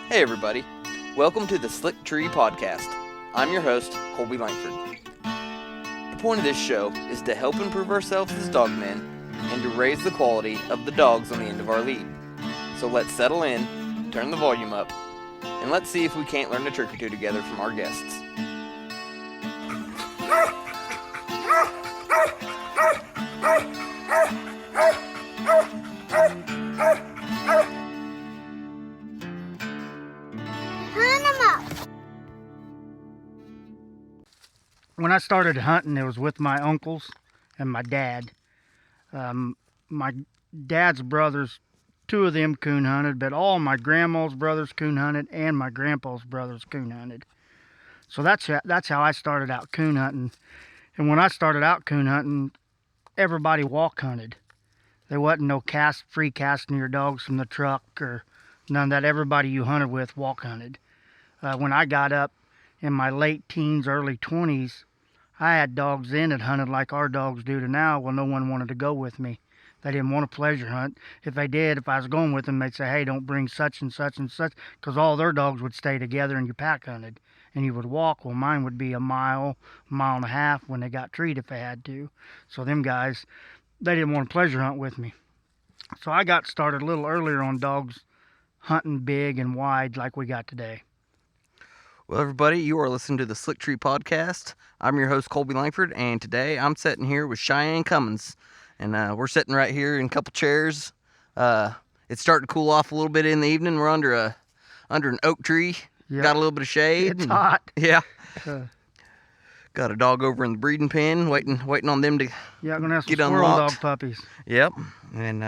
Hey everybody, welcome to the Slick Tree Podcast. I'm your host, Colby Langford. The point of this show is to help improve ourselves as dog men and to raise the quality of the dogs on the end of our lead. So let's settle in, turn the volume up, and let's see if we can't learn a trick or two together from our guests. When I started hunting, it was with my uncles and my dad. My dad's brothers, two of them coon hunted, but all my grandma's brothers coon hunted and my grandpa's brothers coon hunted. So that's how I started out coon hunting. And when I started out coon hunting, everybody walk hunted. There wasn't no free casting your dogs from the truck or none of that. Everybody you hunted with walk hunted. When I got up in my late teens, early 20s, I had dogs then that hunted like our dogs do to now. Well, no one wanted to go with me. They didn't want a pleasure hunt. If they did, if I was going with them, they'd say, hey, don't bring such and such and such, because all their dogs would stay together and you pack hunted. And you would walk. Well, mine would be a mile and a half when they got treed if they had to. So them guys, they didn't want a pleasure hunt with me. So I got started a little earlier on dogs hunting big and wide like we got today. Well, everybody, you are listening to the Slick Tree Podcast. I'm your host, Colby Langford, and today I'm sitting here with Cheyenne Cummings. And we're sitting right here in a couple chairs. It's starting to cool off a little bit in the evening. We're under an oak tree. Yep. Got a little bit of shade. It's hot. Yeah. Got a dog over in the breeding pen, waiting on them to I'm gonna have some get squirrel unlocked. dog puppies. Yep. And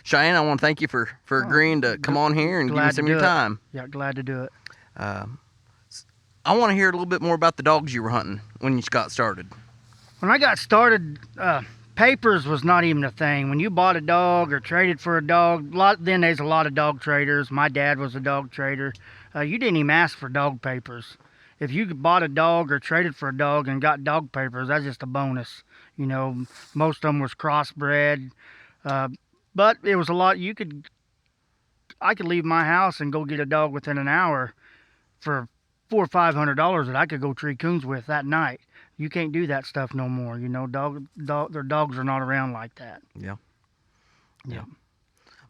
Cheyenne, I want to thank you for agreeing to come on here and give me some of your time. Yeah, glad to do it. I want to hear a little bit more about the dogs you were hunting when you got started. When I got started, papers was not even a thing. When you bought a dog or traded for a dog, then there's a lot of dog traders. My dad was a dog trader. You didn't even ask for dog papers. If you bought a dog or traded for a dog and got dog papers, that's just a bonus. You know, most of them was crossbred, but it was a lot. I could leave my house and go get a dog within an hour for $400 or $500 that I could go tree coons with that night. You can't do that stuff no more. You know, their dogs are not around like that. Yeah. Yeah.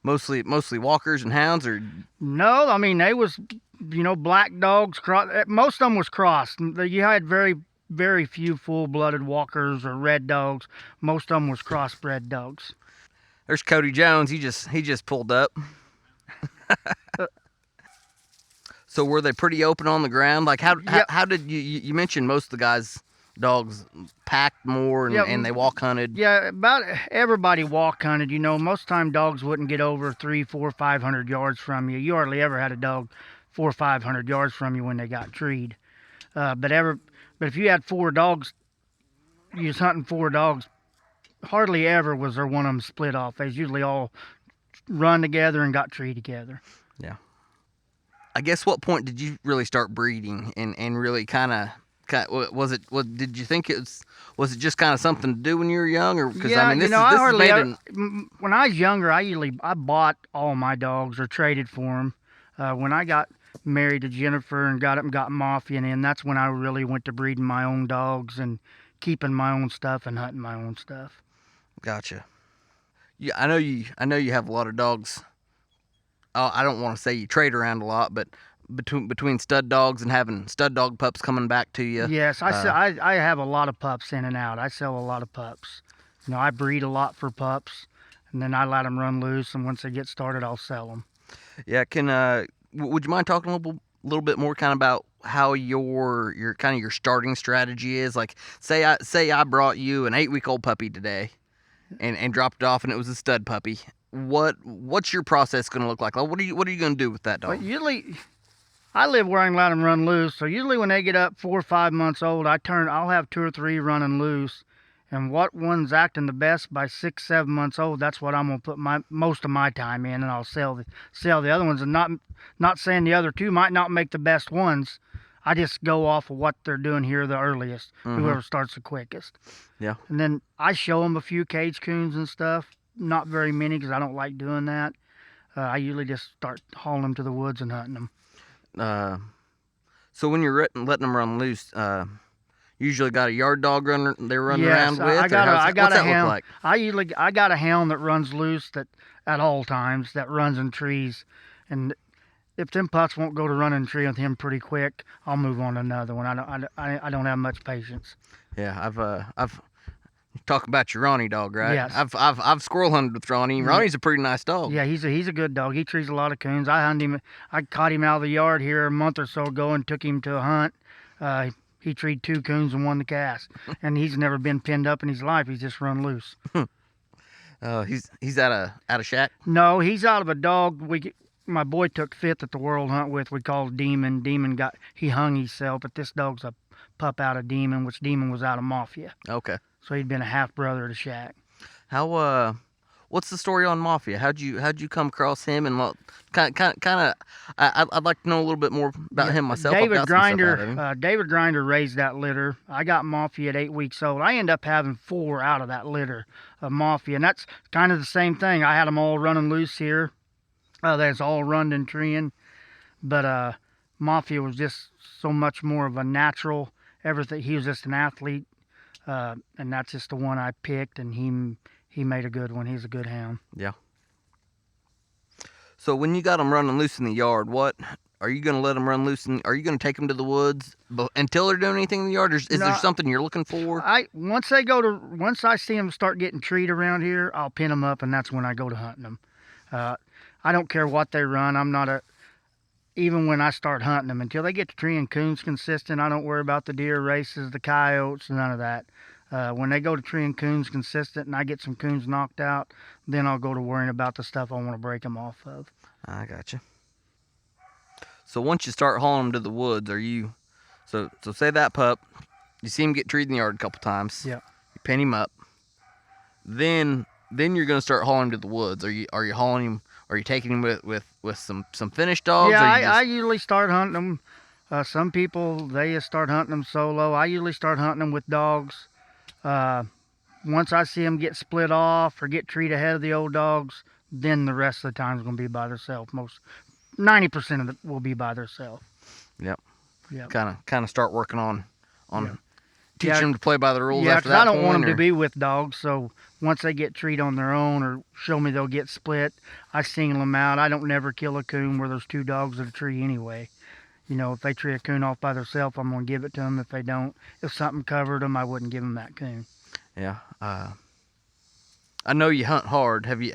Mostly walkers and hounds, or no? I mean, they was, black dogs. Most of them was crossed. You had very, very few full-blooded walkers or red dogs. Most of them was crossbred dogs. There's Cody Jones. He just pulled up. So were they pretty open on the ground? Like how did you mentioned most of the guys' dogs packed more and they walk hunted? Yeah, about everybody walk hunted. Most of the time dogs wouldn't get over 300, 400, 500 yards from you. You hardly ever had a dog 400 or 500 yards from you when they got treed. But if you had four dogs, you was hunting four dogs, hardly ever was there one of them split off. They usually all run together and got treed together. Yeah. I guess what point did you really start breeding and really kind of did you think was it just kind of something to do when you were young, or because when I was younger I bought all my dogs or traded for them. When I got married to Jennifer and got Mafia in, that's when I really went to breeding my own dogs and keeping my own stuff and hunting my own stuff. Gotcha. Yeah, I know you have a lot of dogs. I don't want to say you trade around a lot, but between stud dogs and having stud dog pups coming back to you. Yes, I have a lot of pups in and out. I sell a lot of pups. I breed a lot for pups, and then I let them run loose. And once they get started, I'll sell them. Yeah, would you mind talking a little bit more kind of about how your kind of your starting strategy is? Like, say I brought you an 8-week-old puppy today, and dropped it off, and it was a stud puppy. What's your process going to look like? What are you going to do with that dog? Well, usually, I live where I can let them run loose. So usually when they get up 4 or 5 months old, I'll have 2 or 3 running loose, and what one's acting the best by 6, 7 months old, that's what I'm going to put most of my time in, and I'll sell the other ones. And not saying the other 2 might not make the best ones. I just go off of what they're doing here the earliest, whoever starts the quickest. Yeah. And then I show them a few cage coons and stuff. Not very many because I don't like doing that. I usually just start hauling them to the woods and hunting them. So when you're letting them run loose, usually got a yard dog they're running around with? I got what's a that hound. look like? I got a hound that runs loose that at all times that runs in trees, and if them pups won't go to running a tree with him pretty quick, I'll move on to another one. I don't have much patience. Yeah, I've talk about your Ronnie dog, right? Yes. I've squirrel hunted with Ronnie. Ronnie's a pretty nice dog. Yeah, he's a good dog. He trees a lot of coons. I caught him out of the yard here a month or so ago and took him to a hunt. He treed 2 coons and 1 the cast, and he's never been pinned up in his life. He's just run loose. He's out of shack. No, he's out of a dog. My boy took 5th at the World Hunt with. We called Demon. He hung himself, but this dog's a pup out of Demon, which Demon was out of Mafia. Okay. So he'd been a half brother to Shack. How what's the story on Mafia? How'd you come across him and kind of? I'd like to know a little bit more about him myself. David Grinder raised that litter. I got Mafia at 8 weeks old. I ended up having 4 out of that litter of Mafia, and that's kind of the same thing. I had them all running loose here. That's all run and treeing, but Mafia was just so much more of a natural. Everything. He was just an athlete, and that's just the one I picked, and he made a good one. He's a good hound. Yeah. So when you got them running loose in the yard, what are you going to let them run loose? Are you going to take them to the woods until they're doing anything in the yard? Or is there something you're looking for? Once I see them start getting treed around here, I'll pin them up, and that's when I go to hunting them. I don't care what they run. Even when I start hunting them, until they get to treeing coons consistent, I don't worry about the deer races, the coyotes, none of that. When they go to treeing coons consistent and I get some coons knocked out, then I'll go to worrying about the stuff I want to break them off of. I gotcha. So once you start hauling them to the woods, so say that pup, you see him get treed in the yard a couple times. Yeah. You pin him up. Then you're going to start hauling him to the woods. Are you hauling him? Are you taking him with some finished dogs? Yeah, I usually start hunting them. Some people, they start hunting them solo. I usually start hunting them with dogs. Once I see them get split off or get treed ahead of the old dogs, then the rest of the time is going to be by themselves. 90% of it will be by themselves. Yep. Yep. Kind of start working on teaching them to play by the rules after that. Yeah, I don't want them to be with dogs, so once they get treed on their own or show me they'll get split, I single them out. I don't never kill a coon where there's 2 dogs at a tree anyway. You know, if they tree a coon off by themselves, I'm going to give it to them. If they don't, if something covered them, I wouldn't give them that coon. Yeah. I know you hunt hard. Have you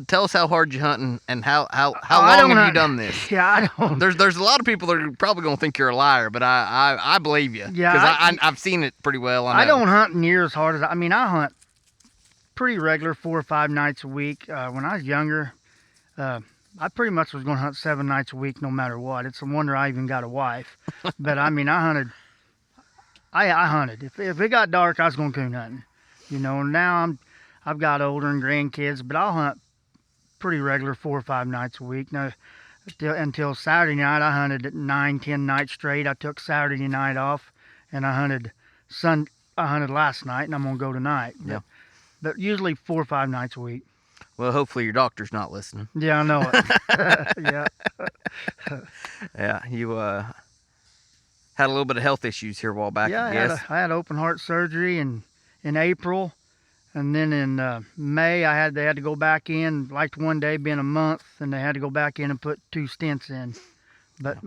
tell us how hard you hunt and how long have you done this? Yeah, I don't. There's a lot of people that are probably going to think you're a liar, but I believe you. Yeah. Because I've seen it pretty well. I don't hunt near as hard as I hunt pretty regular 4 or 5 nights a week. When I was younger, I pretty much was going to hunt 7 nights a week no matter what. It's a wonder I even got a wife. But I hunted. I hunted. If it got dark, I was going coon hunting. You know, now I've got older and grandkids, but I'll hunt pretty regular 4 or 5 nights a week. Now, until Saturday night, I hunted at 9-10 nights straight. I took Saturday night off, and I hunted last night, and I'm gonna go tonight. Yeah. But usually 4 or 5 nights a week. Well, hopefully your doctor's not listening. Yeah, I know it. Yeah. Yeah, you had a little bit of health issues here a while back. Yeah, I had open heart surgery in April. And then in May, they had to go back in, like one day being a month, and they had to go back in and put 2 stents in. But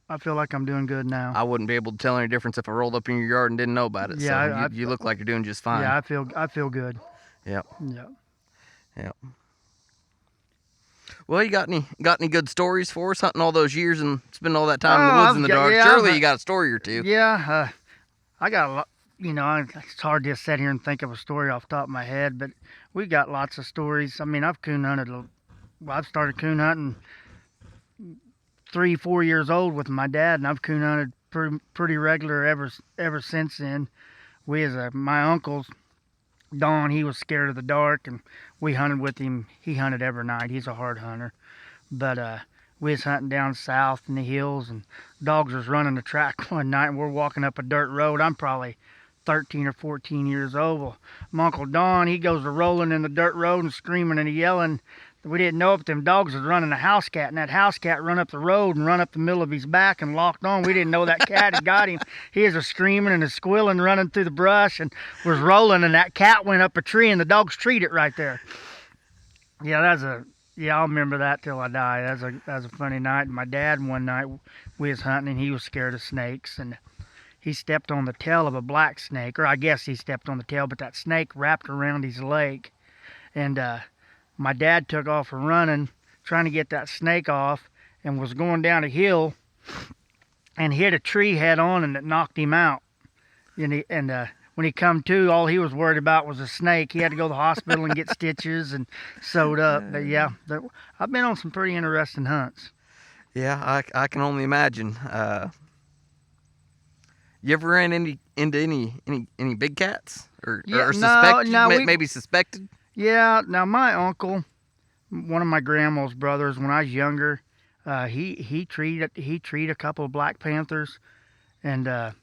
I feel like I'm doing good now. I wouldn't be able to tell any difference if I rolled up in your yard and didn't know about it. Yeah, so you look like you're doing just fine. Yeah, I feel good. Yep. Yep. Yep. Well, you got any good stories for us hunting all those years and spending all that time in the woods in the dark? Yeah, surely you got a story or two. Yeah, I got a lot. You know, it's hard to just sit here and think of a story off the top of my head, but we got lots of stories. I mean, I've coon hunted. I've started coon hunting 3-4 years old with my dad, and I've coon hunted pretty regular ever since then. My uncle's Don, he was scared of the dark, and we hunted with him. He hunted every night. He's a hard hunter, but we was hunting down south in the hills, and dogs was running the track one night, and we're walking up a dirt road. I'm probably 13 or 14 years old. Well, my Uncle Don, he goes to rolling in the dirt road and screaming and yelling. We didn't know if them dogs was running a house cat, and that house cat run up the road and run up the middle of his back and locked on. We didn't know that cat had got him. He was a screaming and a squealing, running through the brush, and was rolling, and that cat went up a tree, and the dogs treed it right there. Yeah, I'll remember that till I die. That was a funny night. And my dad, one night, we was hunting, and he was scared of snakes, and he stepped on the tail of a black snake, or I guess he stepped on the tail, but that snake wrapped around his leg, and my dad took off running, trying to get that snake off, and was going down a hill and hit a tree head on, and it knocked him out. And when he come to, all he was worried about was a snake. He had to go to the hospital and get stitches and sewed up. But yeah, I've been on some pretty interesting hunts. Yeah, I can only imagine. You ever ran into any big cats or suspected? Maybe suspected? Yeah, now my uncle, one of my grandma's brothers, when I was younger, he treated a couple of black panthers, and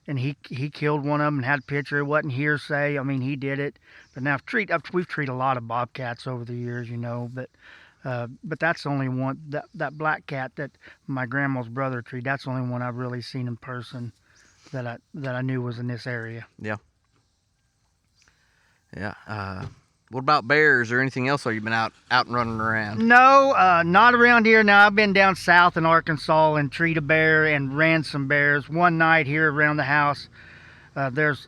he killed one of them and had a picture. It wasn't hearsay. I mean, he did it. But now we've treated a lot of bobcats over the years, but that's the only one, that black cat that my grandma's brother treated. That's the only one I've really seen in person that I knew was in this area. Yeah. Yeah. What about bears or anything else? Have you been out and running around? No, not around here. Now, I've been down south in Arkansas and treated a bear and ran some bears. One night here around the house, there's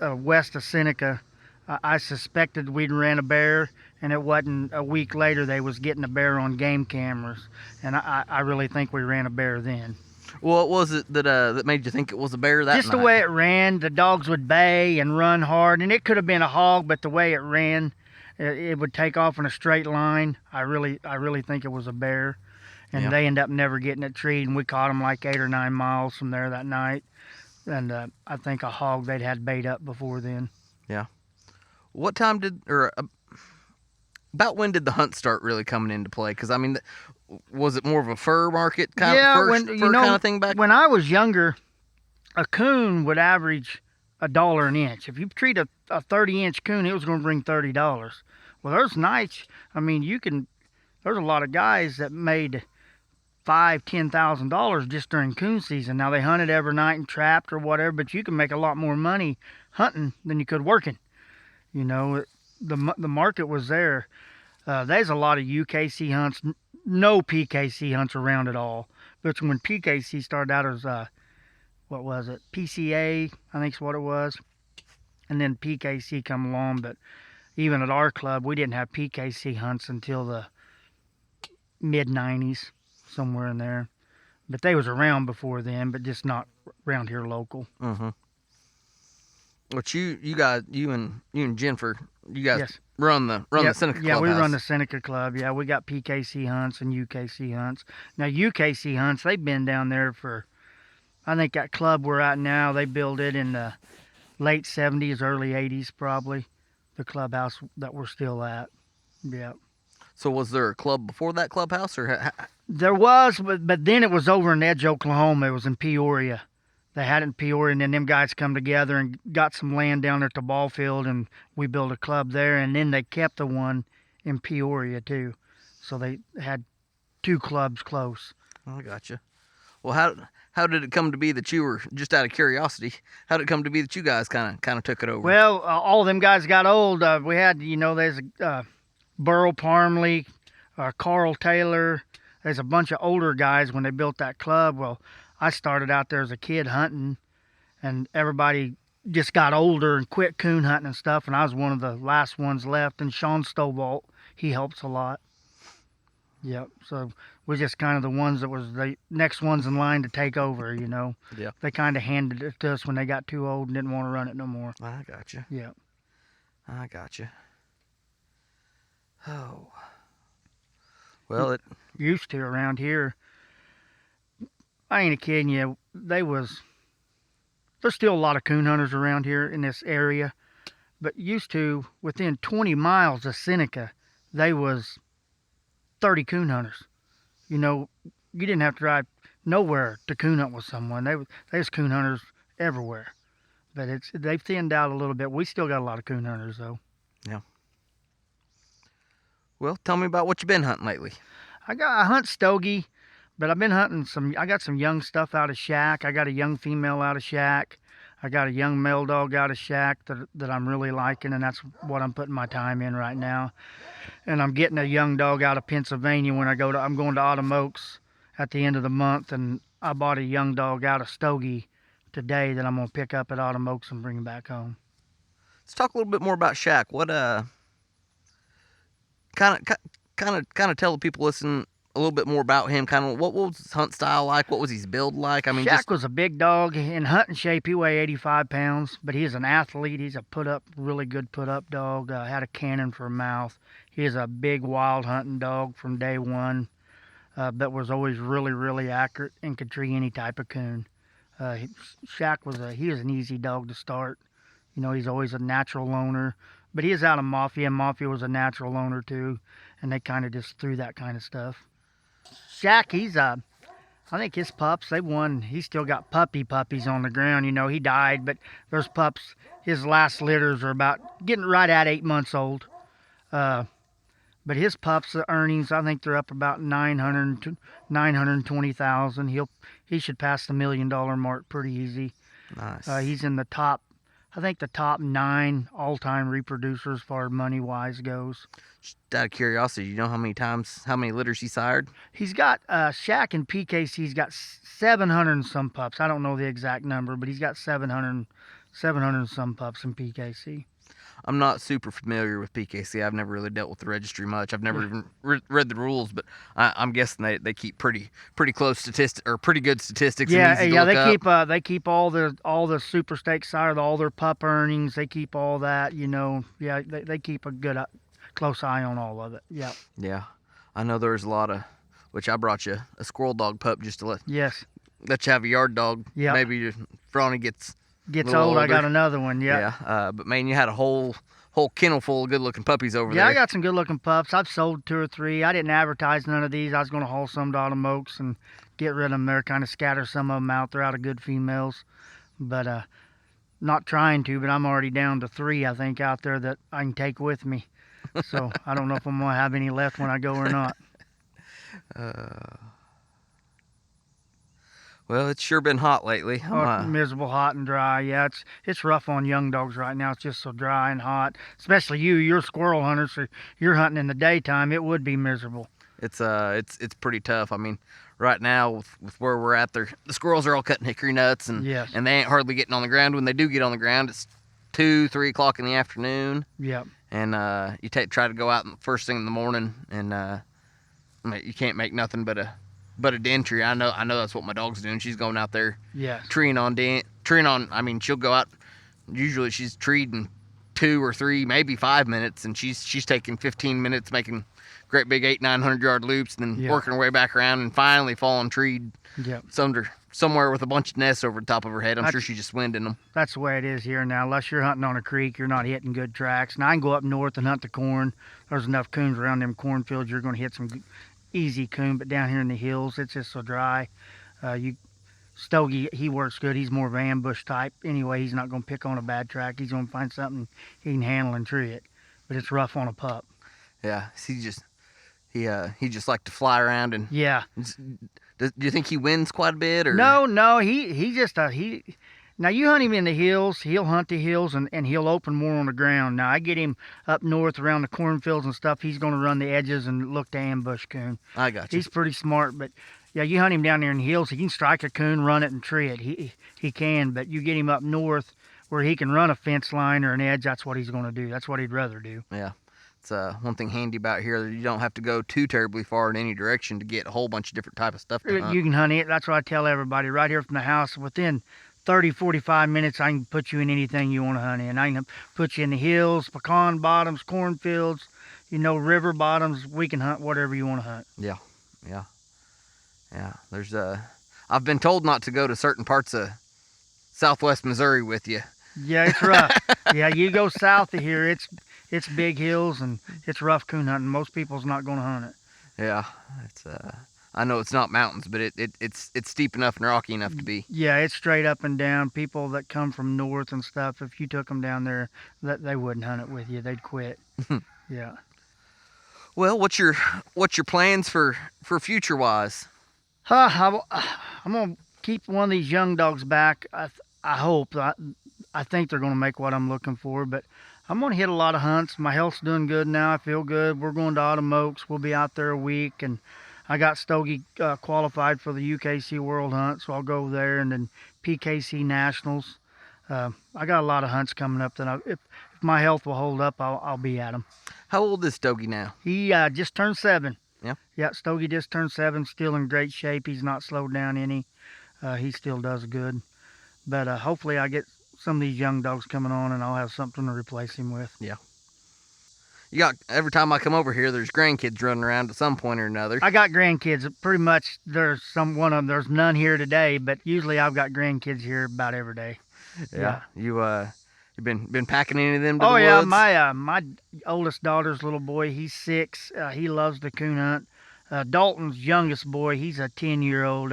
west of Seneca, I suspected we'd ran a bear, and it wasn't a week later they was getting a bear on game cameras. And I really think we ran a bear then. What was it that made you think it was a bear that Just night? the way it ran. The dogs would bay and run hard, and it could have been a hog, but the way it ran, it would take off in a straight line. I really think it was a bear, and they ended up never getting it treed, and we caught them like 8 or 9 miles from there that night. And I think a hog they'd had bait up before then. Yeah. What time about when did the hunt start really coming into play? Because I mean, was it more of a fur market kind of thing back? When I was younger, a coon would average $1 an inch. If you treat a 30-inch coon, it was going to bring $30. Well, there's nights. I mean, there's a lot of guys that made $5,000-$10,000 just during coon season. Now they hunted every night and trapped or whatever, but you can make a lot more money hunting than you could working. The market was there. There's a lot of UKC hunts, no PKC hunts around at all. But when PKC started out as, what was it? PCA, I think is what it was. And then PKC come along. But even at our club, we didn't have PKC hunts until the mid-90s, somewhere in there. But they was around before then, but just not around here local. Mm-hmm. But you and Jennifer, you guys yes. run the Seneca Club. Yeah, we run the Seneca Club. Yeah, we got PKC hunts and UKC hunts. Now UKC hunts, they've been down there for, I think that club we're at now, they built it in the late 70s, early 80s probably. The clubhouse that we're still at. Yeah. So was there a club before that clubhouse, or? There was, but then it was over in Edge, Oklahoma. It was in Peoria. They had it in Peoria, and then them guys come together and got some land down there at the ball field, and we built a club there, and then they kept the one in Peoria, too. So they had 2 clubs close. I gotcha. Well, how did it come to be that you were, just out of curiosity, how did it come to be that you guys kind of took it over? Well, all of them guys got old. We had, there's Burl Parmley, Carl Taylor. There's a bunch of older guys when they built that club. Well, I started out there as a kid hunting, and everybody just got older and quit coon hunting and stuff, and I was one of the last ones left. And Sean Stovall, he helps a lot. Yep. So we're just kind of the ones that was the next ones in line to take over, Yeah. They kind of handed it to us when they got too old and didn't want to run it no more. I gotcha. Yeah. I gotcha. Oh. Well, it used to around here. I ain't kidding you. There's still a lot of coon hunters around here in this area, but used to, within 20 miles of Seneca, they was 30 coon hunters. You didn't have to drive nowhere to coon hunt with someone. They was coon hunters everywhere. but they've thinned out a little bit. We still got a lot of coon hunters though. Yeah. Well, tell me about what you've been hunting lately. I hunt stogie, but I've been hunting I got some young stuff out of shack. I got a young female out of shack. I got a young male dog out of shack that I'm really liking, and that's what I'm putting my time in right now. And I'm getting a young dog out of Pennsylvania when I'm going to Autumn Oaks at the end of the month, and I bought a young dog out of stogie today that I'm gonna pick up at Autumn Oaks and bring him back home. Let's talk a little bit more about Shack. What kind of tell the people listening a little bit more about him. Kind of what was his hunt style like? What was his build like? I mean, Shack was a big dog in hunting shape. He weighed 85 pounds, but he's an athlete. He's a really good put up dog. Had a cannon for a mouth. He is a big wild hunting dog from day one, but was always really, really accurate and could tree any type of coon. Shack was an easy dog to start. You know, he's always a natural loner, but he is out of Mafia. Mafia was a natural loner too, and they kind of just threw that kind of stuff. Shack, I think his pups, they won. He's still got puppies on the ground. You know, he died, but those pups, his last litters are about getting right at 8 months old. But his pups, the earnings, I think they're up about 920,000. He should pass the $1 million mark pretty easy. Nice. He's in the top 9 all-time reproducers as far as money-wise goes. Just out of curiosity, you know how many litters he sired? He's got, Shack and PKC's got 700 and some pups. I don't know the exact number, but he's got 700 and some pups in PKC. I'm not super familiar with PKC. I've never really dealt with the registry much. I've never even read the rules, but I'm guessing they keep pretty close statistics or pretty good statistics. Yeah, and easy to look up. They keep all the super stake sire, all their pup earnings. They keep all that. You know, yeah, they keep a good close eye on all of it. Yeah. Yeah, I know there's a lot of, which I brought you a squirrel dog pup just to let you have a yard dog. Yeah. Maybe Frawny gets old. older. I got another one. Yeah. Yeah. But man, you had a whole kennel full of good looking puppies over there. Yeah, I got some good looking pups. I've sold 2 or 3. I didn't advertise none of these. I was going to haul some to Autumn Oaks and get rid of them there, kind of scatter some of them out. They're out of good females, but not trying to. But I'm already down to 3, I think, out there that I can take with me. So I don't know if I'm going to have any left when I go or not. Well, it's sure been hot lately. Miserable, hot and dry. Yeah, it's rough on young dogs right now. It's just so dry and hot. Especially you're squirrel hunters, so you're hunting in the daytime. It would be miserable. It's pretty tough. I mean, right now with where we're at, the squirrels are all cutting hickory nuts, and yes. And they ain't hardly getting on the ground. When they do get on the ground, it's 2-3 o'clock in the afternoon. Yep. And you try to go out first thing in the morning, and you can't make nothing but a entry. I know that's what my dog's doing. She's going out there, treeing on. I mean, she'll go out. Usually she's treed in 2 or 3, maybe 5 minutes, and she's taking 15 minutes making great big 800-900 yard loops, and then working her way back around and finally falling treed somewhere with a bunch of nests over the top of her head. I'm sure she's just winding them. That's the way it is here now. Unless you're hunting on a creek, you're not hitting good tracks. Now I can go up north and hunt the corn. There's enough coons around them cornfields. You're going to hit some easy coon, but down here in the hills, it's just so dry. Stogie, he works good. He's more of an ambush type. Anyway, he's not going to pick on a bad track. He's going to find something he can handle and tree it. But it's rough on a pup. Yeah, he just like to fly around and. Yeah. Do you think he wins quite a bit, or? No. He just Now you hunt him in the hills. He'll hunt the hills and he'll open more on the ground. Now I get him up north around the cornfields and stuff. He's going to run the edges and look to ambush coon. I got you. He's pretty smart, but yeah, you hunt him down there in the hills. He can strike a coon, run it, and tree it. He can, but you get him up north where he can run a fence line or an edge. That's what he's going to do. That's what he'd rather do. Yeah. It's one thing handy about here, you don't have to go too terribly far in any direction to get a whole bunch of different type of stuff to hunt. You can hunt it. That's what I tell everybody. Right here from the house, within 30, 45 minutes, I can put you in anything you want to hunt in. I can put you in the hills, pecan bottoms, cornfields, river bottoms. We can hunt whatever you want to hunt. Yeah. There's I've been told not to go to certain parts of southwest Missouri with you. Yeah, it's rough. Yeah, you go south of here, it's big hills and it's rough coon hunting. Most people's not going to hunt it. Yeah, I know it's not mountains, but it's steep enough and rocky enough to be. Yeah, it's straight up and down. People that come from north and stuff, if you took them down there, that they wouldn't hunt it with you. They'd quit. Yeah. Well, what's your plans for future wise? I'm gonna keep one of these young dogs back. I hope. I think they're gonna make what I'm looking for, but I'm gonna hit a lot of hunts. My health's doing good now. I feel good. We're going to Autumn Oaks. We'll be out there a week, and I got Stogie qualified for the UKC World Hunt, so I'll go there, and then PKC Nationals. I got a lot of hunts coming up that if my health will hold up, I'll be at them. How old is Stogie now? He just turned 7. Yeah. Yeah, Stogie just turned 7. Still in great shape. He's not slowed down any. He still does good. But hopefully I get some of these young dogs coming on, and I'll have something to replace him with. Yeah. You got, every time I come over here, there's grandkids running around at some point or another. I got grandkids. Pretty much there's one of them. There's none here today, but usually I've got grandkids here about every day. Yeah. You been packing any of them to the woods? Yeah, my oldest daughter's little boy, he's 6. He loves to coon hunt. Dalton's youngest boy, he's a 10-year-old.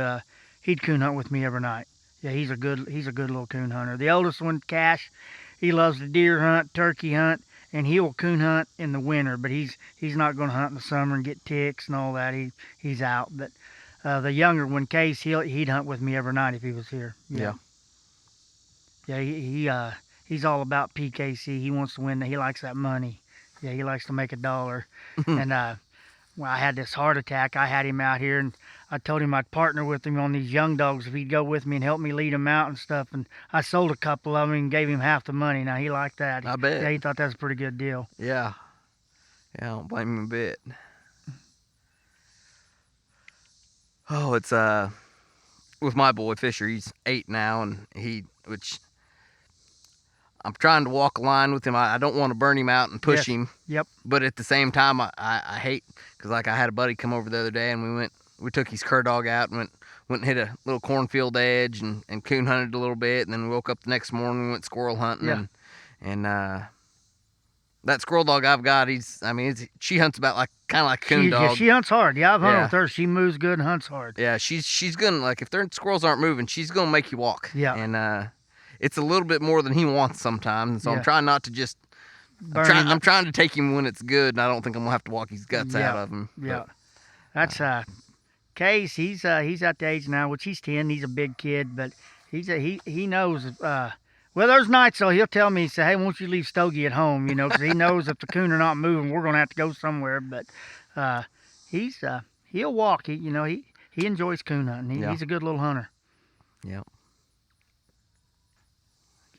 He'd coon hunt with me every night. Yeah, he's a good little coon hunter. The oldest one, Cash, he loves to deer hunt, turkey hunt, and he will coon hunt in the winter. But he's not going to hunt in the summer and get ticks and all that. He's out. But the younger one, Case, he'd hunt with me every night if he was here. Yeah. Yeah, he's all about PKC. He wants to win. He likes that money. Yeah, he likes to make $1. And when I had this heart attack, I had him out here, and I told him I'd partner with him on these young dogs if he'd go with me and help me lead them out and stuff. And I sold a couple of them and gave him half the money. Now, he liked that. I bet. Yeah, he thought that was a pretty good deal. Yeah. Yeah, I don't blame him a bit. Oh, it's with my boy Fisher. He's 8 now, and which I'm trying to walk a line with him. I don't want to burn him out and push him. Yep. But at the same time, I hate, because like I had a buddy come over the other day, and we took his cur dog out and went and hit a little cornfield edge and coon hunted a little bit, and then we woke up the next morning and went squirrel hunting. Yeah. And that squirrel dog I've got, she hunts about kind of like a coon dog. Yeah, she hunts hard. Yeah, I've hunted with her. She moves good and hunts hard. Yeah, she's gonna, like, if their squirrels aren't moving, she's gonna make you walk. Yeah. And it's a little bit more than he wants sometimes, so I'm trying not to just. I'm trying to take him when it's good, and I don't think I'm gonna have to walk his guts out of him. Yeah, that's Case. He's at the age now, which he's 10. He's a big kid, but he knows. Well, there's nights though he'll tell me, he say, "Hey, won't you leave Stogie at home?" You know, because he knows if the coon are not moving, we're gonna have to go somewhere. But he'll walk. He enjoys coon hunting. He's a good little hunter. Yeah.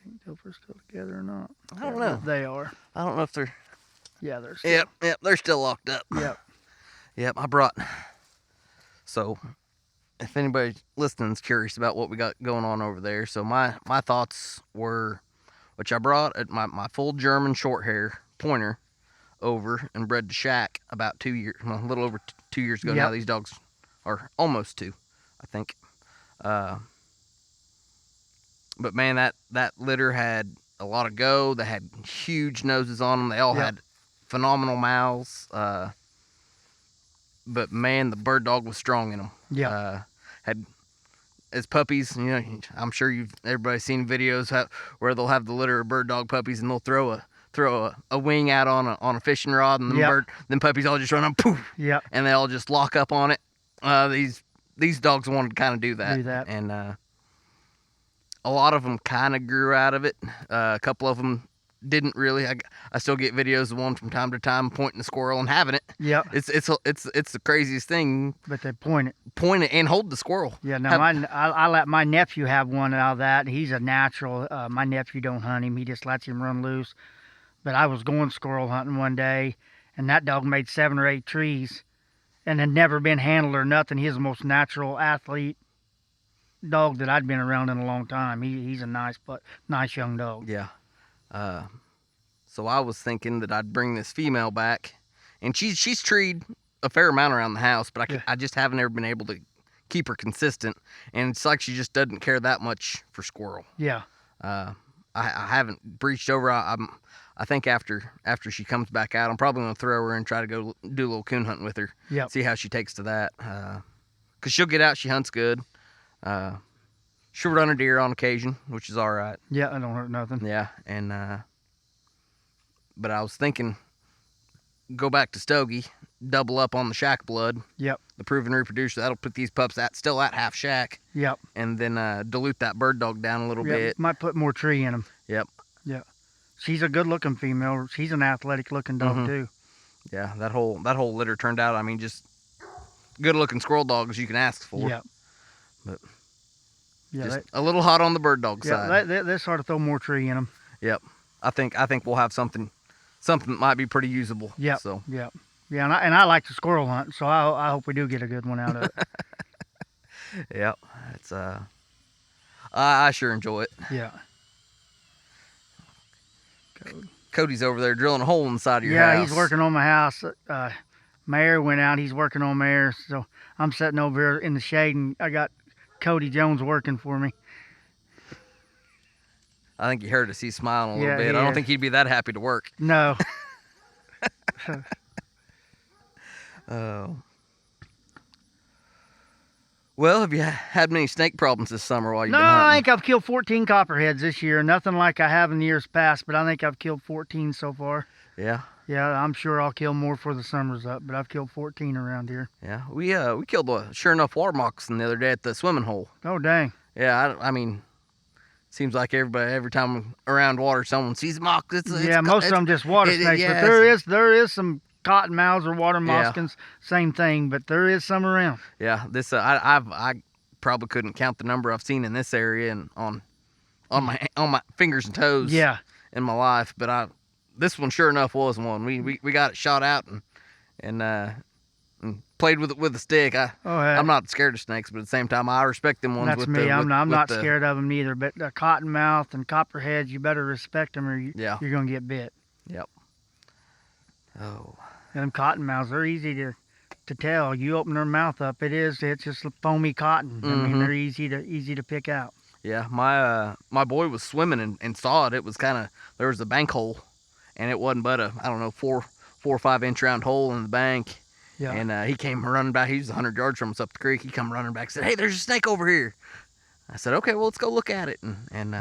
Can't tell if they're still together or not. I don't know. They are. I don't know if they're. Yeah, they're still. Yep, they're still locked up. Yep. I brought. So, if anybody listening's curious about what we got going on over there, so my thoughts were, which I brought my full German short hair pointer over and bred to Shack about 2 years, a little over 2 years ago. Now these dogs are almost 2, I think. But man, that litter had a lot of go. They had huge noses on them. They all had phenomenal mouths. But man, the bird dog was strong in them. Yeah. Had as puppies, I'm sure everybody's seen videos where they'll have the litter of bird dog puppies, and they'll throw a wing out on a fishing rod, and then puppies all just run on, poof. Yeah. And they all just lock up on it. These dogs wanted to kind of do that. And a lot of them kind of grew out of it. A couple of them didn't really. I still get videos of one from time to time pointing the squirrel and having it. Yeah. It's the craziest thing. But they point it and hold the squirrel. Yeah. No, I let my nephew have one out of that. He's a natural. My nephew don't hunt him. He just lets him run loose. But I was going squirrel hunting one day, and that dog made 7 or 8 trees, and had never been handled or nothing. He's the most natural athlete dog that I'd been around in a long time. He's a nice young dog. Yeah. So I was thinking that I'd bring this female back, and she's treed a fair amount around the house, but I just haven't ever been able to keep her consistent, and it's like she just doesn't care that much for squirrel. Yeah. I haven't breached over. I think after she comes back out, I'm probably gonna throw her and try to go do a little coon hunting with her. Yep. See how she takes to that. because she'll get out. She hunts good. She'll run a deer on occasion, which is all right. Yeah, I don't hurt nothing. Yeah, and but I was thinking, go back to Stogie, double up on the shack blood. Yep. The proven reproducer, that'll put these pups still at half shack. Yep. And then dilute that bird dog down a little bit. Might put more tree in them. Yep. Yeah. She's a good looking female. She's an athletic looking dog too. Yeah, that whole litter turned out, I mean, just good looking squirrel dogs you can ask for. Yep. But yeah, just a little hot on the bird dog side. They sort of throw more tree in them. Yep. I think we'll have something that might be pretty usable. Yep. So. Yep. Yeah, and I like to squirrel hunt, so I hope we do get a good one out of it. Yep. It's I sure enjoy it. Yeah. Cody's over there drilling a hole in the side of your house. Yeah, he's working on my house. Mayor went out. He's working on Mayor, so I'm sitting over here in the shade, and I got Cody Jones working for me. I think you heard us. He's smiling a little bit. He I don't is. think he'd be that happy to work. No. Oh. Well, have you had many snake problems this summer while you've No, been hunting? I think I've killed 14 copperheads this year. Nothing like I have in years past, but I think I've killed 14 so far. Yeah. Yeah, I'm sure I'll kill more before the summer's up, but I've killed 14 around here. Yeah. We killed a sure enough water moccasin the other day at the swimming hole. Oh, dang. Yeah, I mean, seems like every time I'm around water, someone sees a moccasin. Most of them just water snakes, yeah, but there is some cottonmouths or water moccasins, same thing, but there is some around. Yeah, this I probably couldn't count the number I've seen in this area and on my fingers and toes. Yeah. In my life, but this one sure enough was one. We got it shot out and played with it with a stick. I'm not scared of snakes, but at the same time, I respect them ones. That's me. I'm not scared of them neither. But cottonmouth and copperheads, you better respect them, or you're gonna get bit. Yep. Oh. And them cottonmouths, they're easy to tell. You open their mouth up, it's just foamy cotton. I mean, they're easy to pick out. Yeah, my boy was swimming and saw it. It was there was a bank hole, and it wasn't but a 4 or 5 inch round hole in the bank. Yeah. And he came running back. He was 100 yards from us up the creek. He come running back, said, "Hey, there's a snake over here." I said, "Okay, well, let's go look at it." And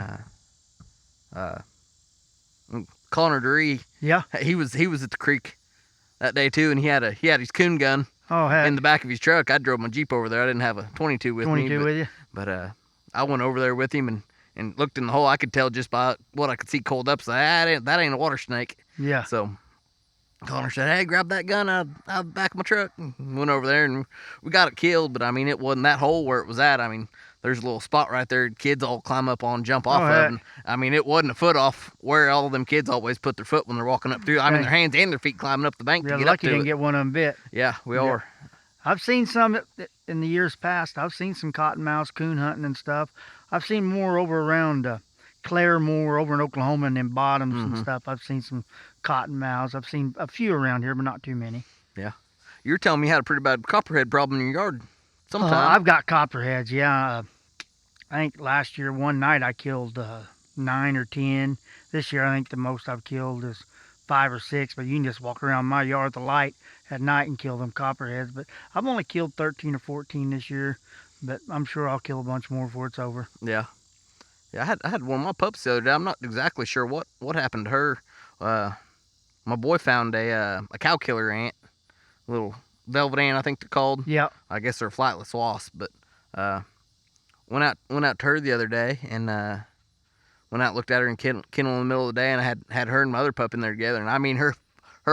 Connor Duree, he was at the creek that day too, and he had his coon gun in the back of his truck. I drove my Jeep over there. I didn't have a 22 with me. With you? But I went over there with him and looked in the hole. I could tell just by what I could see coiled up. So that ain't a water snake. Yeah. So Connor said, "Hey, grab that gun out of the back of my truck." And went over there and we got it killed. But I mean, it wasn't that hole where it was at. I mean, there's a little spot right there kids all climb up on, jump off of. And, I mean, it wasn't a foot off where all of them kids always put their foot when they're walking up through. I mean, their hands and their feet climbing up the bank to get up to it. Lucky didn't get one of them bit. Yeah, we are. I've seen some in the years past. I've seen some cottonmouths, coon hunting and stuff. I've seen more over around Claremore, over in Oklahoma, and in Bottoms and stuff. I've seen some cottonmouths. I've seen a few around here, but not too many. Yeah. You were telling me you had a pretty bad copperhead problem in your yard sometime. I've got copperheads, yeah. I think last year, one night, I killed 9 or 10. This year, I think the most I've killed is 5 or 6, but you can just walk around my yard with the light at night and kill them copperheads. But I've only killed 13 or 14 this year, but I'm sure I'll kill a bunch more before it's over. Yeah. Yeah, I had one of my pups the other day. I'm not exactly sure what happened to her. My boy found a cow killer ant, a little velvet ant, I think they're called. Yeah. I guess they're a flightless wasp, but went out to her the other day and went out and looked at her in kennel in the middle of the day, and I had her and my other pup in there together, and I mean her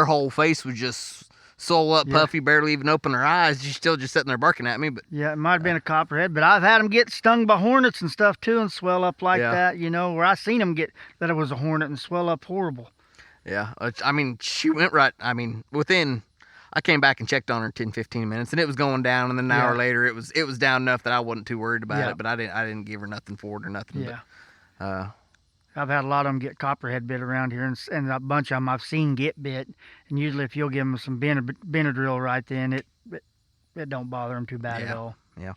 whole face was just swole up, puffy, barely even opened her eyes. She's still just sitting there barking at me. But yeah, it might have been a copperhead, but I've had them get stung by hornets and stuff too, and swell up like that. You know, where I seen them get that it was a hornet and swell up horrible. Yeah, I mean, she went right. I mean, I came back and checked on her in 10, 15 minutes, and it was going down. And then an hour later, it was down enough that I wasn't too worried about it. But I didn't give her nothing for it or nothing. Yeah. But, I've had a lot of them get copperhead bit around here, and a bunch of them I've seen get bit. And usually, if you'll give them some Benadryl right then, it don't bother them too bad at all. Yeah.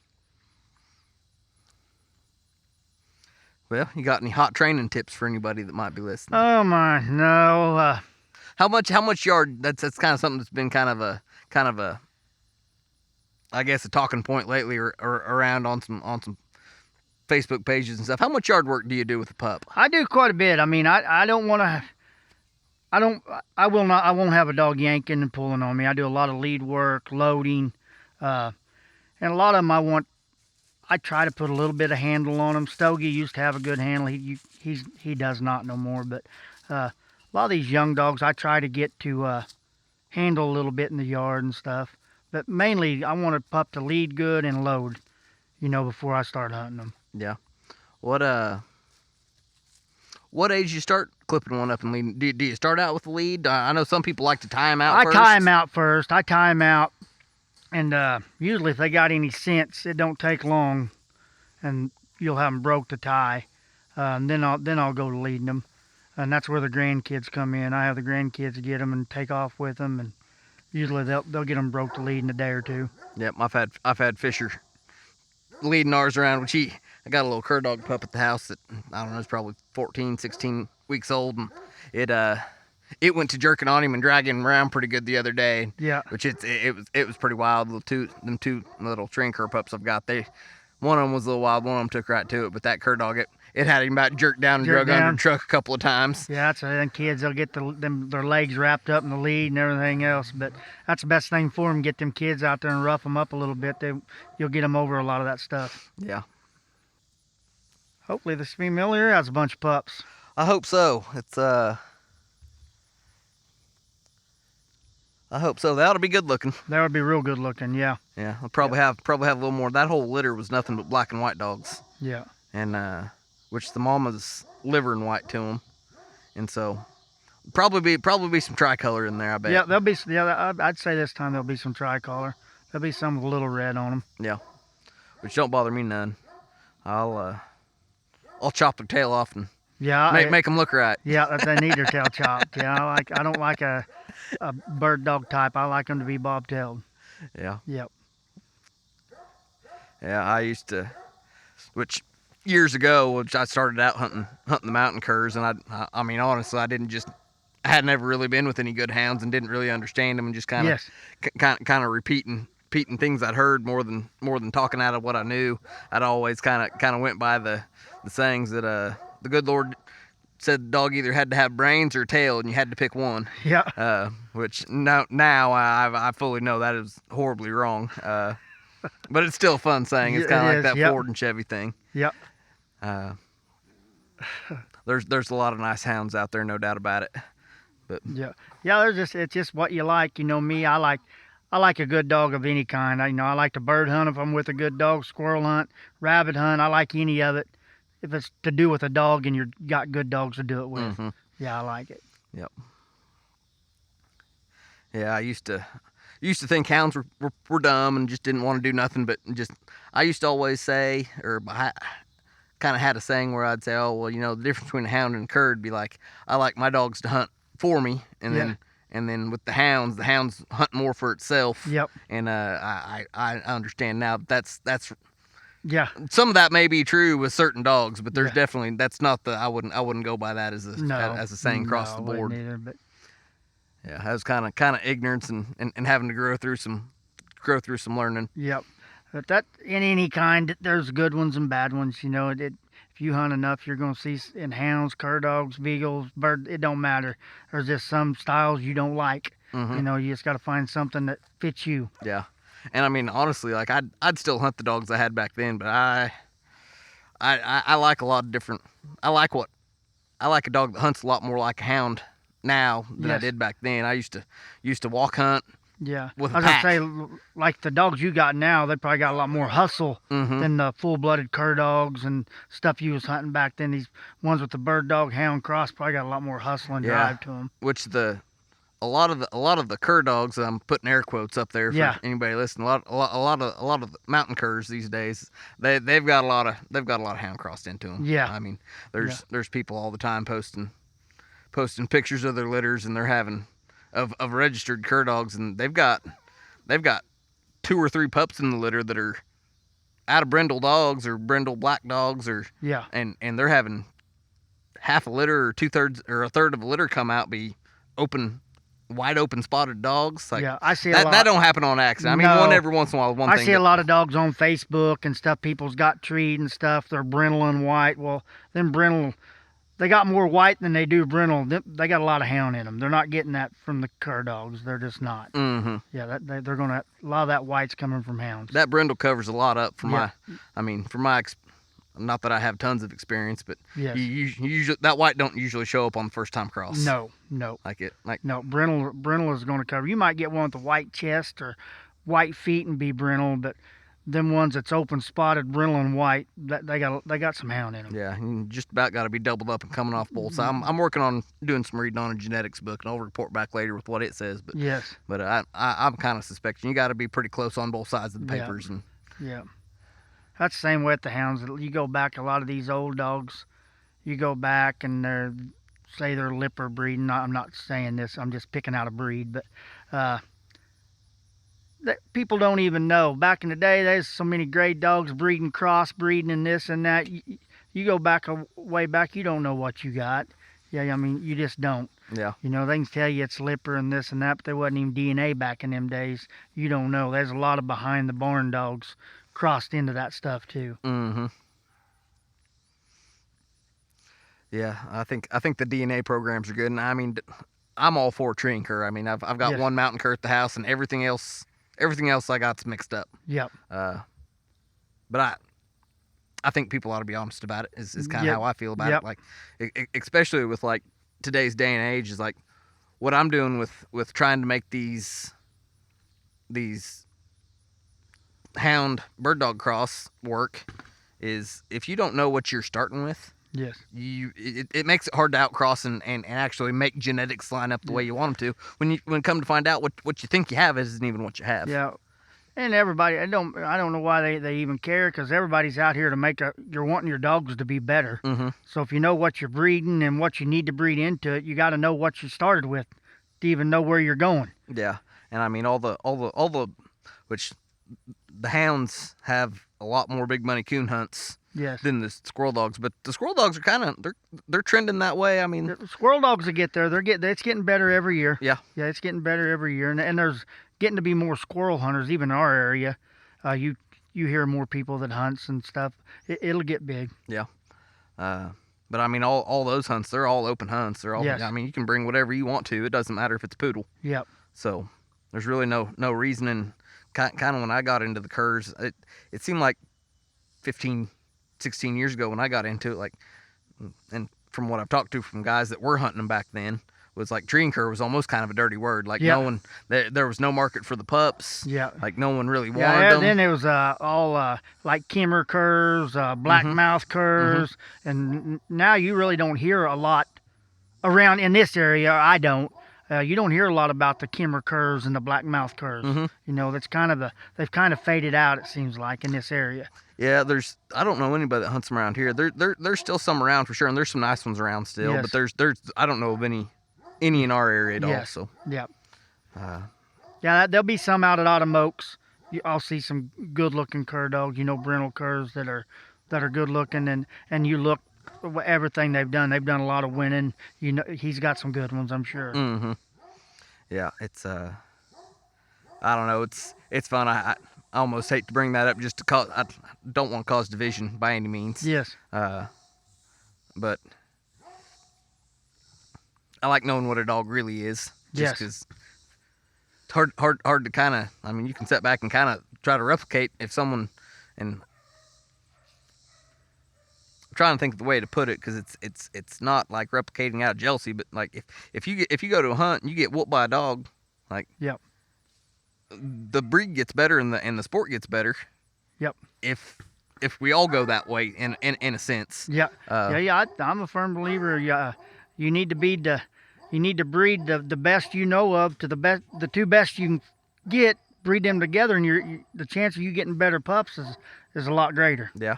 Well, you got any hot training tips for anybody that might be listening? Oh my, no. How much yard? That's kind of something that's been kind of a I guess, a talking point lately or around on some Facebook pages and stuff. How much yard work do you do with a pup? I do quite a bit. I mean, I don't want to. I will not. I won't have a dog yanking and pulling on me. I do a lot of lead work, loading, and a lot of them I try to put a little bit of handle on them. Stogie used to have a good handle. He does not no more. But a lot of these young dogs, I try to get to handle a little bit in the yard and stuff. But mainly, I want a pup to lead good and load, before I start hunting them. Yeah. What age you start clipping one up and leading? Do you start out with the lead? I know some people like to tie them out first. I tie them out first. I tie them out, and usually if they got any sense, it don't take long, and you'll have them broke to tie. And then I'll go to leading them, and that's where the grandkids come in. I have the grandkids get them and take off with them, and usually they'll get them broke to lead in a day or two. Yep, I've had Fisher leading ours around, which I got a little cur dog pup at the house that, I don't know, it's probably 14, 16 weeks old, and it went to jerking on him and dragging him around pretty good the other day. Yeah. Which it was pretty wild. Them two little train cur pups I've got, one of them was a little wild, one of them took right to it, but that cur dog, it had him about jerked down and drug under the truck a couple of times. Yeah, that's them kids. They'll get their legs wrapped up in the lead and everything else. But that's the best thing for them. Get them kids out there and rough them up a little bit. You'll get them over a lot of that stuff. Yeah. Hopefully this female here has a bunch of pups. I hope so. I hope so. They ought to be good looking. They would be real good looking. Yeah. Yeah. I'll probably have a little more. That whole litter was nothing but black and white dogs. Yeah. And which the mama's liver and white to them, and so probably be some tricolor in there. I bet. Yeah, there'll be. Yeah, I'd say this time there'll be some tricolor. There'll be some with a little red on them. Yeah, which don't bother me none. I'll chop their tail off and make them look right. Yeah, they need their tail chopped. Yeah, I don't like a bird dog type. I like them to be bobtailed. Yeah. Yep. Yeah, I used to, which years ago, which I started out hunting the mountain curs, and I mean honestly, I had never really been with any good hounds and didn't really understand them, and just kind of repeating things I'd heard more than talking out of what I knew. I'd always kind of went by the sayings that the good Lord said the dog either had to have brains or tail, and you had to pick one. Yeah. Which now I fully know that is horribly wrong. But it's still a fun saying. It's kind of like that Ford and Chevy thing. Yep. There's a lot of nice hounds out there, no doubt about it. But yeah, it's just what you like. Me, I like a good dog of any kind. I like to bird hunt if I'm with a good dog, squirrel hunt, rabbit hunt. I like any of it. If it's to do with a dog and you've got good dogs to do it with. Mm-hmm. Yeah, I like it. Yep. Yeah, I used to think hounds were dumb and just didn't want to do nothing, but I used to always say, or I kind of had a saying where I'd say, oh, well, the difference between a hound and a cur would be like, I like my dogs to hunt for me, and then with the hounds hunt more for itself. Yep. And I understand now that's yeah. Some of that may be true with certain dogs, but there's definitely, that's not I wouldn't go by that as a saying across the board. Either, but yeah, that was kind of ignorance and having to grow through some learning. Yep. But that in any kind, there's good ones and bad ones. If you hunt enough, you're gonna see in hounds, cur dogs, beagles, bird. It don't matter. There's just some styles you don't like. Mm-hmm. You just got to find something that fits you. Yeah. And I mean, honestly, like I'd still hunt the dogs I had back then, but I like a lot of different. I like a dog that hunts a lot more like a hound now than I did back then. I used to walk hunt. Yeah. With a pack. I was gonna say, like the dogs you got now, they probably got a lot more hustle than the full-blooded cur dogs and stuff you was hunting back then. These ones with the bird dog hound cross probably got a lot more hustle and drive to them. Which a lot of the cur dogs, I'm putting air quotes up there for anybody listening. A lot of the mountain curs these days, they've got a lot of hound crossed into them. Yeah. I mean, there's people all the time posting pictures of their litters, and they're having of registered cur dogs, and they've got 2 or 3 pups in the litter that are out of brindle dogs or brindle black dogs and they're having half a litter or 2/3 or a third of a litter come out be open wide open spotted dogs. Like, yeah, I see a that. lot. That don't happen on accident. I mean, No. one every once in a while. One I thing. see a lot of dogs on Facebook and stuff. People's got treed and stuff. They're brindle and white. Well, them brindle, they got more white than they do brindle. They got a lot of hound in them. They're not getting that from the cur dogs. They're just not. Mm-hmm. Yeah, they're gonna. A lot of that white's coming from hounds. That brindle covers a lot up for Yeah. my. Not that I have tons of experience, but Yes. you usually that white don't usually show up on the first time cross. No. Like Brindle is going to cover. You might get one with a white chest or white feet and be brindle, but them ones that's open spotted brindle and white, they got some hound in them. Yeah, you just about got to be doubled up and coming off both. So I'm working on doing some reading on a genetics book, and I'll report back later with what it says. But Yes. But I'm kind of suspecting you got to be pretty close on both sides of the papers. Yeah. And Yeah. That's the same way with the hounds. You go back, a lot of these old dogs, you go back and they're lipper breeding. I'm not saying this, I'm just picking out a breed, but that people don't even know. Back in the day, there's so many great dogs breeding, crossbreeding, and this and that. You go back way back, you don't know what you got. Yeah, I mean, you just don't. yeah, You know, they can tell you it's lipper and this and that, but there wasn't even DNA back in them days. You don't know. There's a lot of behind the barn dogs crossed into that stuff too. mm-hmm. Yeah, I think the DNA programs are good, and I mean, I'm all for tree and cur. I mean, I've got Yes. one mountain cur at the house, and everything else I got's mixed up. Yep. But I think people ought to be honest about it. Is kind of Yep. how I feel about Yep. it. Like, especially with like today's day and age, is like what I'm doing with trying to make these hound bird dog cross work. Is if you don't know what you're starting with, Yes. it makes it hard to outcross and actually make genetics line up the way you want them to. When come to find out what you think you have isn't even what you have. Yeah. And everybody, I don't know why they even care, because everybody's out here to you're wanting your dogs to be better. Mm-hmm. So if you know what you're breeding and what you need to breed into it, you got to know what you started with to even know where you're going. Yeah, and I mean all the which the hounds have a lot more big money coon hunts Yes. than the squirrel dogs, but the squirrel dogs are kind of they're trending that way. I mean, The squirrel dogs will get there. It's getting better every year. yeah, Yeah, it's getting better every year, and there's getting to be more squirrel hunters even in our area. You hear more people that hunts and stuff. It'll get big. yeah. But I mean all those hunts, they're all open hunts. They're all. Yes. I mean, you can bring whatever you want to. It doesn't matter if it's a poodle. Yep. So there's really no reasoning. Kind of when I got into the curs, it seemed like 15, 16 years ago when I got into it, like, and from what I've talked to from guys that were hunting them back then, was like tree and cur was almost kind of a dirty word. Like Yeah. no one, there was no market for the pups. Yeah. Like no one really wanted Yeah, them. then it was all like Kimmer curs, black mouth curs, and now you really don't hear a lot around in this area. I don't. You don't hear a lot about the Kimmer curs and the black mouth curs. Mhm. You know, they've kind of faded out. It seems like in this area. Yeah, I don't know anybody that hunts them around here. There's still some around for sure, and there's some nice ones around still. Yes. But there's I don't know of any in our area at all. Yes. So Yep. uh, Yeah, there'll be some out at Autumn Oaks. I'll see some good-looking cur dogs. You know, brindle curs that are good-looking, and you look everything they've done. They've done a lot of winning. You know, he's got some good ones, I'm sure. mm-hmm. Yeah, it's I don't know. It's fun. I almost hate to bring that up just to cause. I don't want to cause division by any means. Yes. But I like knowing what a dog really is. Just Yes. because it's hard to kind of. I mean, you can sit back and kind of try to replicate if someone and. I'm trying to think of the way to put it, because it's not like replicating out of jealousy, but like if you go to a hunt and you get whooped by a dog, like Yep. the breed gets better and the sport gets better. Yep. If we all go that way in a sense. Yeah. Uh, I'm a firm believer. You need to breed the best you know of to the two best you can get. Breed them together, and the chance of you getting better pups is a lot greater. Yeah.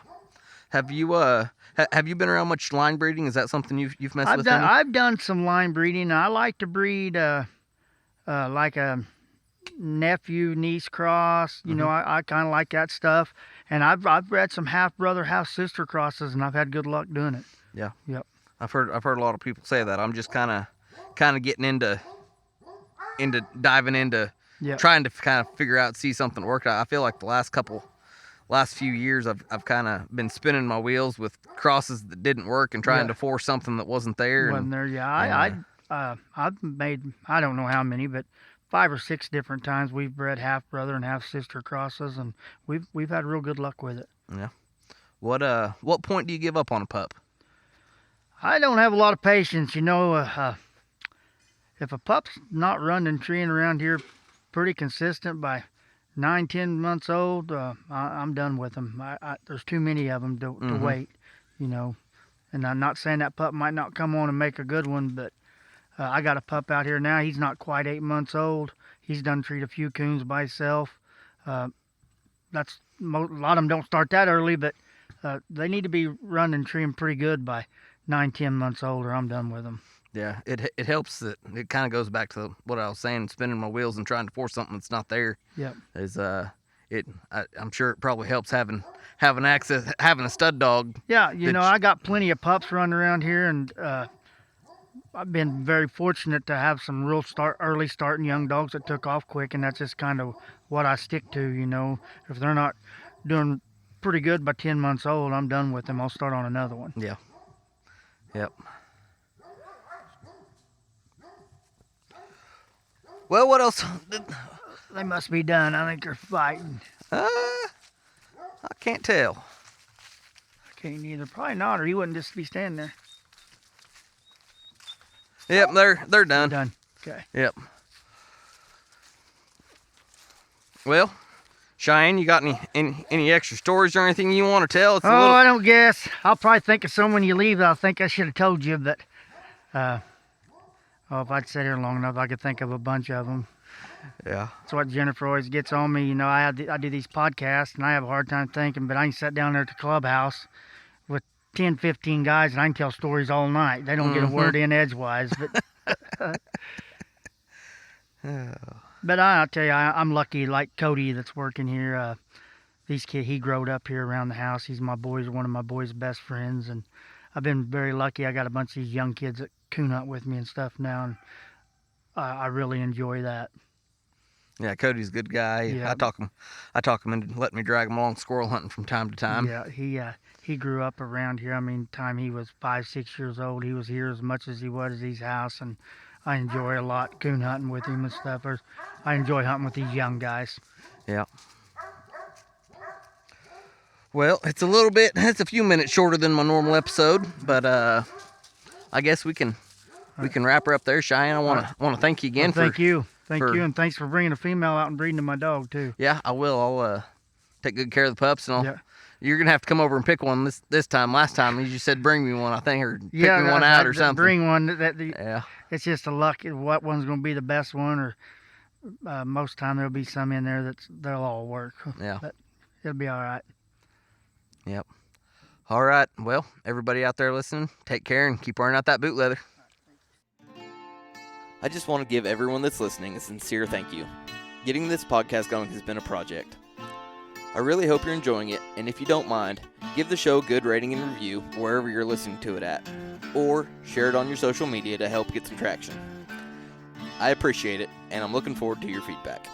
Have you been around much line breeding? Is that something you've messed with? I've done some line breeding. I like to breed like a nephew niece cross. You know, I kind of like that stuff. And I've bred some half brother half sister crosses, and I've had good luck doing it. Yeah. Yep. I've heard a lot of people say that. I'm just kind of getting into into diving into Yep. trying to kind of figure out, see something work. I feel like the last few years I've kind of been spinning my wheels with crosses that didn't work and trying to force something that wasn't there. Wasn't there? Yeah, I've made, I don't know how many, but 5 or 6 different times we've bred half brother and half sister crosses, and we've had real good luck with it. Yeah. What point do you give up on a pup? I don't have a lot of patience, you know. If a pup's not running treeing around here pretty consistent by 9, 10 months old, I'm done with them. There's too many of them to wait, you know. And I'm not saying that pup might not come on and make a good one, but I got a pup out here now. He's not quite 8 months old. He's done treat a few coons by himself. A lot of them don't start that early, but they need to be running treeing pretty good by 9, 10 months old, or I'm done with them. Yeah, it helps that it kind of goes back to what I was saying, spinning my wheels and trying to force something that's not there. Yep. I'm sure it probably helps having access, having a stud dog. Yeah, you know, I got plenty of pups running around here, and I've been very fortunate to have some early starting young dogs that took off quick, and that's just kind of what I stick to, you know. If they're not doing pretty good by 10 months old, I'm done with them. I'll start on another one. Yeah. Yep. Well, what else? They must be done. I think they're fighting. I can't tell. I can't either. Probably not, or he wouldn't just be standing there. Yep, they're done. Done. Okay. Yep. Well, Cheyenne, you got any extra stories or anything you want to tell? I don't guess. I'll probably think of some when you leave. I think I should have told you, but if I'd sit here long enough, I could think of a bunch of them. Yeah. That's what Jennifer always gets on me. You know, I do these podcasts, and I have a hard time thinking, but I can sit down there at the clubhouse with 10, 15 guys, and I can tell stories all night. They don't get a word in edgewise. But but I'll tell you, I'm lucky, like Cody that's working here. These kids, he growed up here around the house. He's one of my boys' best friends, and I've been very lucky. I got a bunch of these young kids that coon hunt with me and stuff now, and I really enjoy that. Yeah, Cody's a good guy. Yeah. I talk him into letting me drag him along squirrel hunting from time to time. Yeah, he grew up around here. I mean, time he was 5, 6 years old, he was here as much as he was at his house, and I enjoy a lot coon hunting with him and stuff. I enjoy hunting with these young guys. Yeah. Well, it's a few minutes shorter than my normal episode, but I guess we can wrap her up there. Cheyenne, I want to thank you again. Thank you, and thanks for bringing a female out and breeding to my dog too. Yeah, I will. I'll take good care of the pups, and you're gonna have to come over and pick one this time. Last time you said bring me one, I think, or pick me one out or something. Bring one. Yeah. It's just a luck what one's gonna be the best one, or most time there'll be some in there they'll all work. Yeah. But it'll be all right. Yep. All right. Well, everybody out there listening, take care and keep wearing out that boot leather. I just want to give everyone that's listening a sincere thank you. Getting this podcast going has been a project. I really hope you're enjoying it, and if you don't mind, give the show a good rating and review wherever you're listening to it at, or share it on your social media to help get some traction. I appreciate it, and I'm looking forward to your feedback.